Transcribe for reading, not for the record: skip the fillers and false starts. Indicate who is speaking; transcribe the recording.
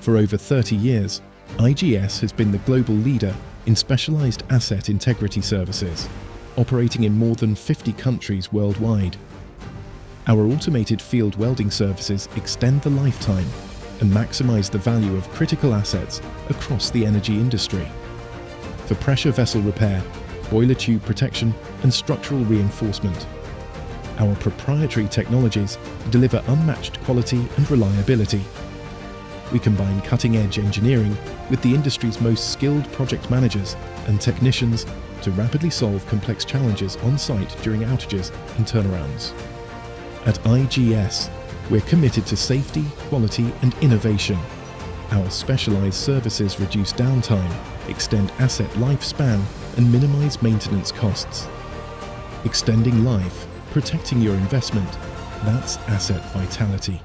Speaker 1: For over 30 years, IGS has been the global leader in specialized asset integrity services, operating in more than 50 countries worldwide. Our automated field welding services extend the lifetime and maximize the value of critical assets across the energy industry. For pressure vessel repair, boiler tube protection, and structural reinforcement, our proprietary technologies deliver unmatched quality and reliability. We combine cutting-edge engineering with the industry's most skilled project managers and technicians to rapidly solve complex challenges on-site during outages and turnarounds. At IGS, we're committed to safety, quality, and innovation. Our specialized services reduce downtime, extend asset lifespan, and minimize maintenance costs. Extending life, protecting your investment, that's asset vitality.